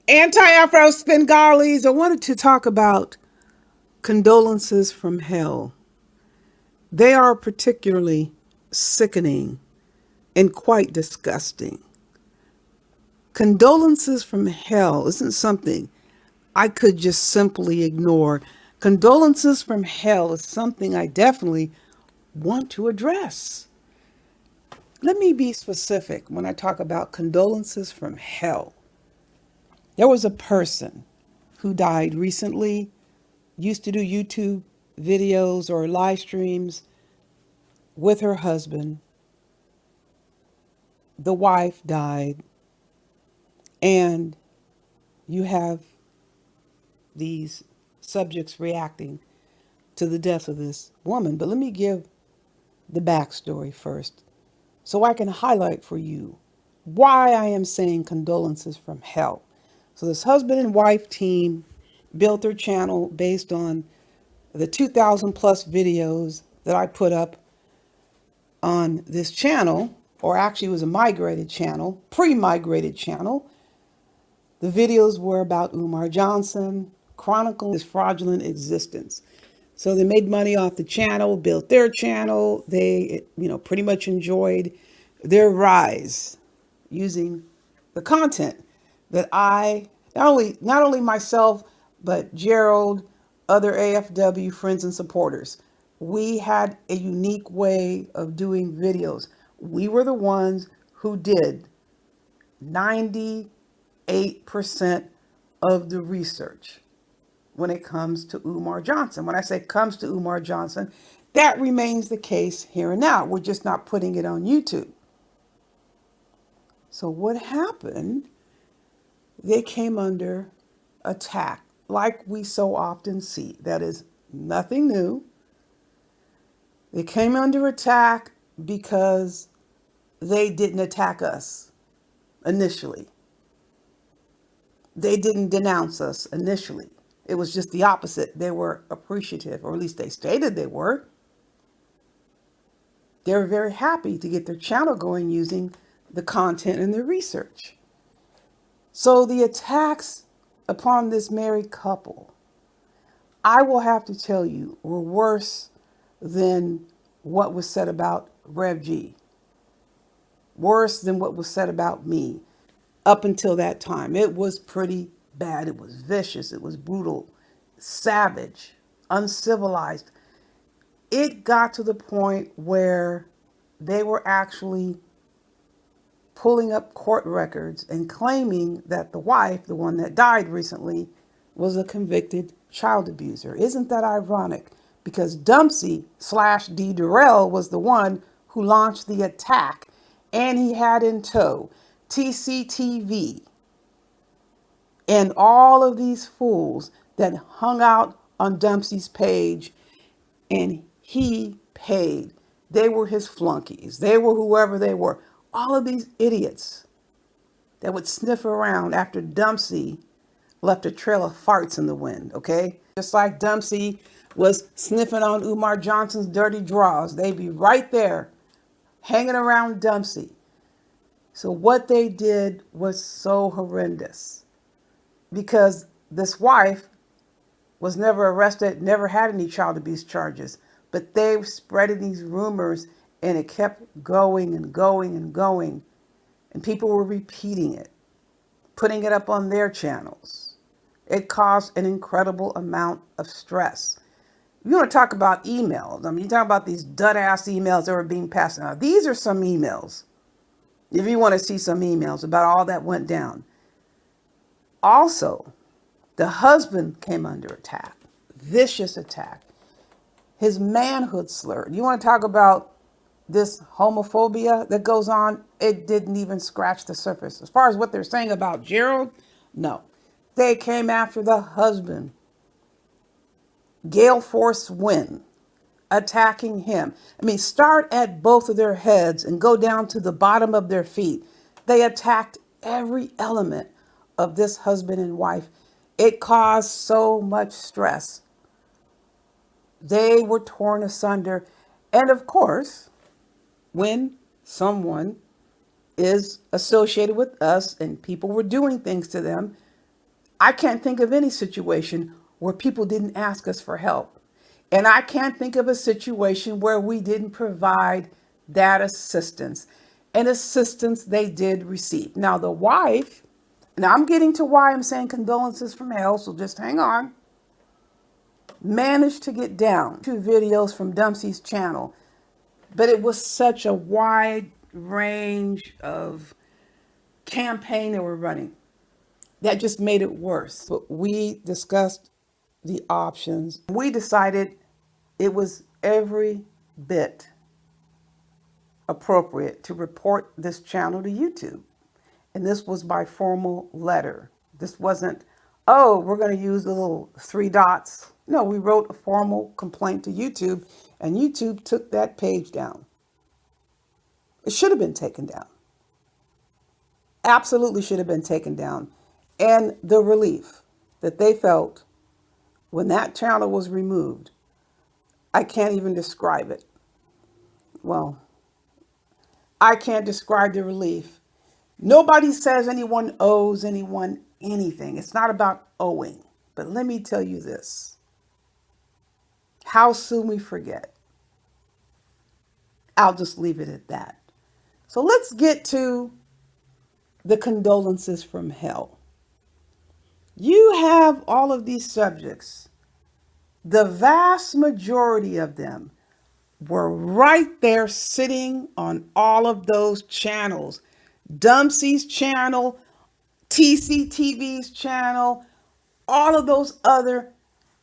Anti-Afro Bengalis, I wanted to talk about condolences from hell. They are particularly sickening and quite disgusting. Condolences from hell isn't something I could just simply ignore. Condolences from hell is something I definitely want to address. Let me be specific when I talk about condolences from hell. There was a person who died recently, used to do YouTube videos or live streams with her husband. The wife died, and you have these subjects reacting to the death of this woman. But let me give the backstory first so I can highlight for you why I am saying condolences from hell. So, this husband and wife team built their channel based on the 2,000 plus videos that I put up on this channel, or actually it was a migrated channel, pre-migrated channel. The videos were about Umar Johnson, chronicling his fraudulent existence. So they made money off the channel, built their channel. They, pretty much enjoyed their rise using the content that I, not only myself, but Gerald, other AFW friends and supporters. We had a unique way of doing videos. We were the ones who did 98% of the research when it comes to Umar Johnson. When I say comes to Umar Johnson, that remains the case here and now. We're just not putting it on YouTube. So what happened? They came under attack like we so often see. That is nothing new. They came under attack because they didn't attack us initially. They didn't denounce us initially. It was just the opposite. They were appreciative, or at least they stated they were. They were very happy to get their channel going using the content and the research. So the attacks upon this married couple, I will have to tell you, were worse than what was said about Rev G, worse than what was said about me up until that time. It was pretty bad. It was vicious. It was brutal, savage, uncivilized. It got to the point where they were actually pulling up court records and claiming that the wife, the one that died recently, was a convicted child abuser. Isn't that ironic? Because Dumpsy slash D. Durrell was the one who launched the attack, and he had in tow TCTV and all of these fools that hung out on Dumpsy's page, and he paid. They were his flunkies. They were whoever they were. All of these idiots that would sniff around after Dumpsy left a trail of farts in the wind, okay? Just like Dumpsy was sniffing on Umar Johnson's dirty drawers. They'd be right there hanging around Dumpsy. So what they did was so horrendous because this wife was never arrested, never had any child abuse charges, but they were spreading these rumors and it kept going and going and going. And people were repeating it, putting it up on their channels. It caused an incredible amount of stress. You want to talk about emails. I mean, you talk about these dud-ass emails that were being passed out. These are some emails. If you want to see some emails about all that went down. Also, the husband came under attack, vicious attack. His manhood slurred. You want to talk about this homophobia that goes on? It didn't even scratch the surface. As far as what they're saying about Gerald, no. They came after the husband. Gale Force Wind, attacking him. I mean, start at both of their heads and go down to the bottom of their feet. They attacked every element of this husband and wife. It caused so much stress. They were torn asunder. And of course, when someone is associated with us and people were doing things to them, I can't think of any situation where people didn't ask us for help. And I can't think of a situation where we didn't provide that assistance and assistance they did receive. Now, the wife, now I'm getting to why I'm saying condolences from hell, so just hang on, managed to get down 2 videos from Dumpsy's channel. But it was such a wide range of campaign they were running that just made it worse. But we discussed the options. We decided it was every bit appropriate to report this channel to YouTube. And this was by formal letter. This wasn't, oh, we're going to use the little 3 dots. No, we wrote a formal complaint to YouTube, and YouTube took that page down. It should have been taken down. Absolutely should have been taken down. And the relief that they felt when that channel was removed, I can't even describe it. Well, I can't describe the relief. Nobody says anyone owes anyone anything. It's not about owing. But let me tell you this. How soon we forget. I'll just leave it at that. So let's get to the condolences from hell. You have all of these subjects. The vast majority of them were right there sitting on all of those channels. Dumpsy's channel, TCTV's channel, all of those other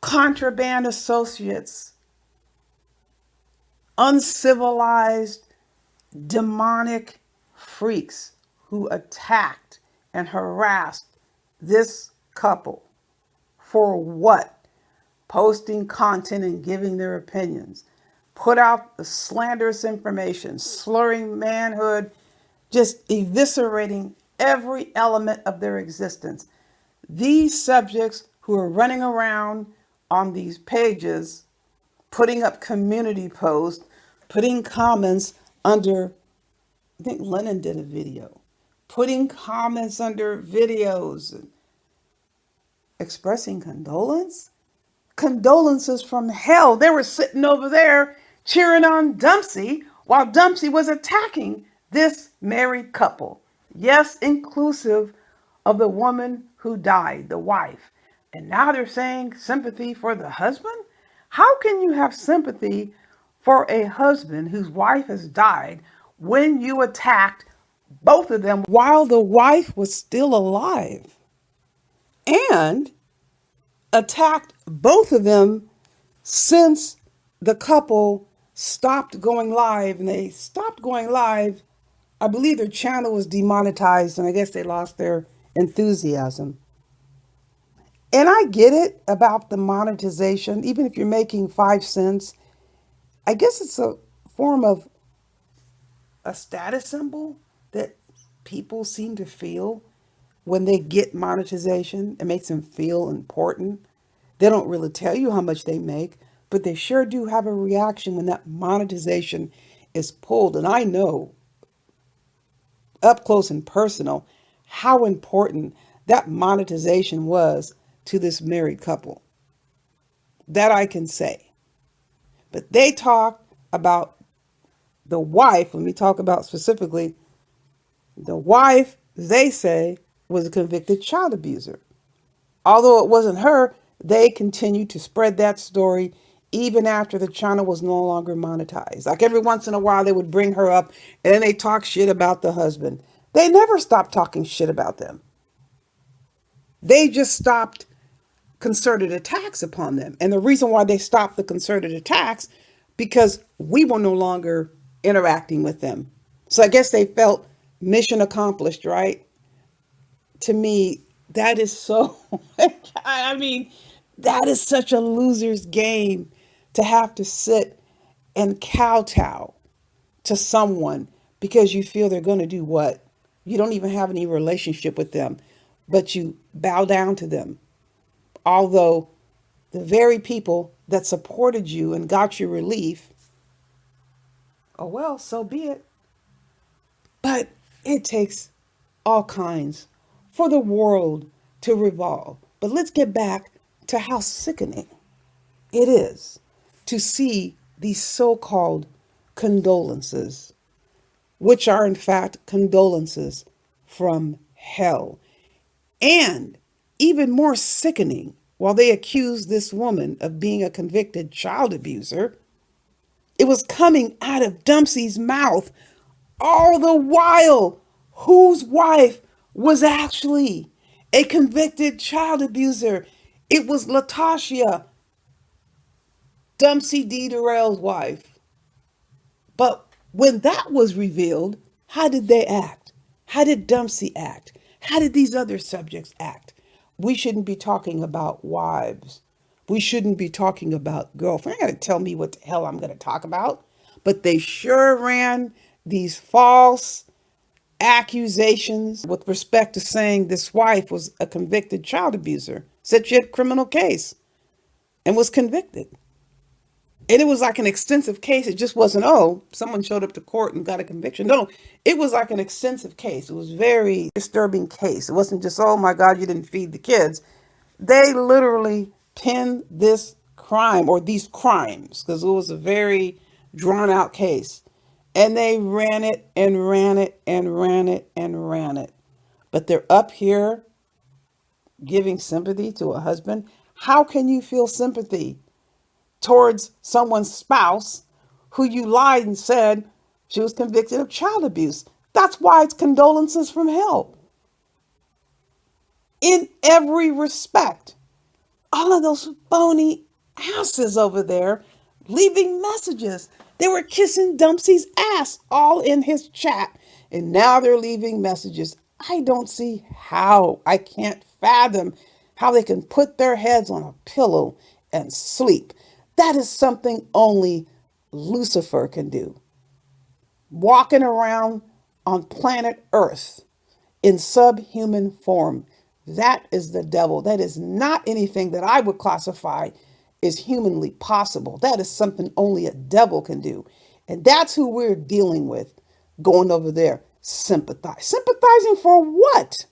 contraband associates, uncivilized, demonic freaks who attacked and harassed this couple. For what? Posting content and giving their opinions. Put out the slanderous information, slurring manhood, just eviscerating every element of their existence. These subjects who are running around on these pages, putting up community posts, putting comments under, I think Lennon did a video, putting comments under videos, expressing condolences from hell. They were sitting over there cheering on Dumpsy while Dumpsy was attacking this married couple. Yes, inclusive of the woman who died, the wife. And now they're saying sympathy for the husband? How can you have sympathy for a husband whose wife has died when you attacked both of them while the wife was still alive? And attacked both of them since the couple stopped going live. And they stopped going live. I believe their channel was demonetized, and I guess they lost their enthusiasm. And I get it about the monetization. Even if you're making 5 cents, I guess it's a form of a status symbol that people seem to feel when they get monetization. It makes them feel important. They don't really tell you how much they make, but they sure do have a reaction when that monetization is pulled. And I know up close and personal how important that monetization was to this married couple. That I can say. But they talk about the wife. Let me talk about specifically the wife, they say, was a convicted child abuser. Although it wasn't her, they continued to spread that story even after the channel was no longer monetized. Like every once in a while, they would bring her up and then they talk shit about the husband. They never stopped talking shit about them. They just stopped concerted attacks upon them. And the reason why they stopped the concerted attacks, because we were no longer interacting with them. So I guess they felt mission accomplished, right? To me, that is so, I mean, that is such a loser's game to have to sit and kowtow to someone because you feel they're going to do what? You don't even have any relationship with them, but you bow down to them. Although the very people that supported you and got you relief, oh well, so be it. But it takes all kinds for the world to revolve. But let's get back to how sickening it is to see these so called condolences, which are in fact condolences from hell. And even more sickening, while they accused this woman of being a convicted child abuser, it was coming out of Dumpsy's mouth all the while whose wife was actually a convicted child abuser. It was Latasha, Dumpsy D. Durrell's wife. But when that was revealed, how did they act? How did Dumpsy act? How did these other subjects act? We shouldn't be talking about wives. We shouldn't be talking about girlfriends. They're going to tell me what the hell I'm going to talk about. But they sure ran these false accusations with respect to saying this wife was a convicted child abuser, said she had a criminal case and was convicted. And it was like an extensive case. It just wasn't, oh, someone showed up to court and got a conviction. No, it was like an extensive case. It was a very disturbing case. It wasn't just, oh my God, you didn't feed the kids. They literally pinned this crime or these crimes because it was a very drawn out case. And they ran it and ran it and ran it and ran it. But they're up here giving sympathy to a husband. How can you feel sympathy towards someone's spouse who you lied and said she was convicted of child abuse? That's why it's condolences from hell. In every respect. All of those phony asses over there leaving messages. They were kissing Dumpsy's ass all in his chat. And now they're leaving messages. I don't see how. I can't fathom how they can put their heads on a pillow and sleep. That is something only Lucifer can do. Walking around on planet Earth in subhuman form. That is the devil. That is not anything that I would classify as humanly possible. That is something only a devil can do. And that's who we're dealing with going over there. Sympathize. Sympathizing for what?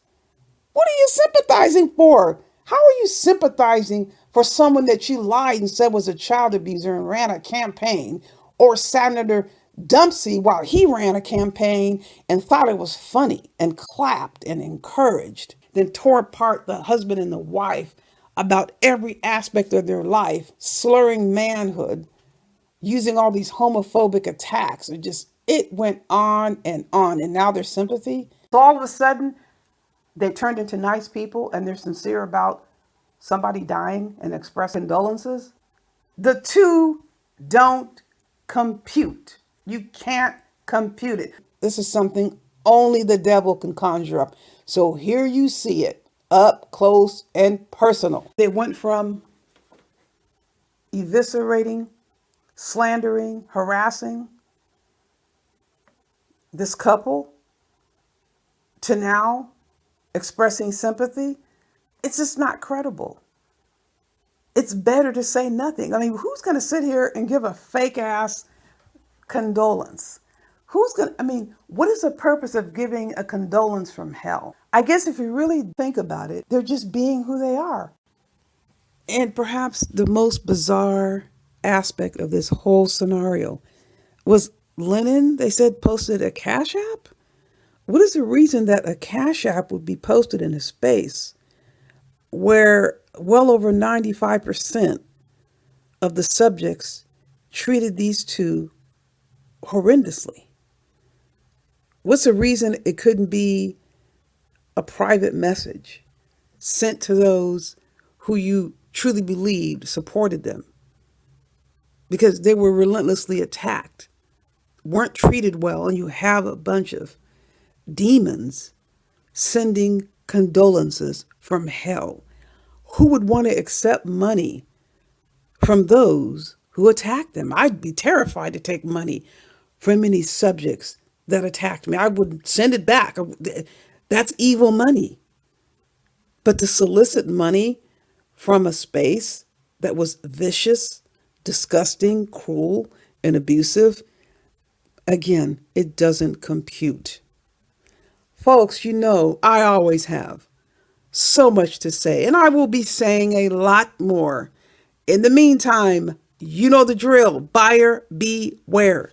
What are you sympathizing for? How are you sympathizing for someone that you lied and said was a child abuser and ran a campaign? Or Senator Dumpsy, while he ran a campaign and thought it was funny and clapped and encouraged, then tore apart the husband and the wife about every aspect of their life, slurring manhood, using all these homophobic attacks. It went on. And now their sympathy. So all of a sudden, they turned into nice people and they're sincere about somebody dying and express condolences. The two don't compute. You can't compute it. This is something only the devil can conjure up. So here you see it up close and personal. They went from eviscerating, slandering, harassing this couple to now expressing sympathy. It's just not credible. It's better to say nothing. I mean, who's going to sit here and give a fake ass condolence? What is the purpose of giving a condolence from hell? I guess if you really think about it, they're just being who they are. And perhaps the most bizarre aspect of this whole scenario was Lennon, they said, posted a Cash App. What is the reason that a Cash App would be posted in a space where well over 95% of the subjects treated these two horrendously? What's the reason it couldn't be a private message sent to those who you truly believed supported them? Because they were relentlessly attacked, weren't treated well, and you have a bunch of demons sending condolences from hell. Who would want to accept money from those who attacked them? I'd be terrified to take money from any subjects that attacked me. I would send it back. That's evil money. But to solicit money from a space that was vicious, disgusting, cruel, and abusive, again, it doesn't compute. Folks, I always have So much to say, and I will be saying a lot more. In the meantime, you know the drill. Buyer beware.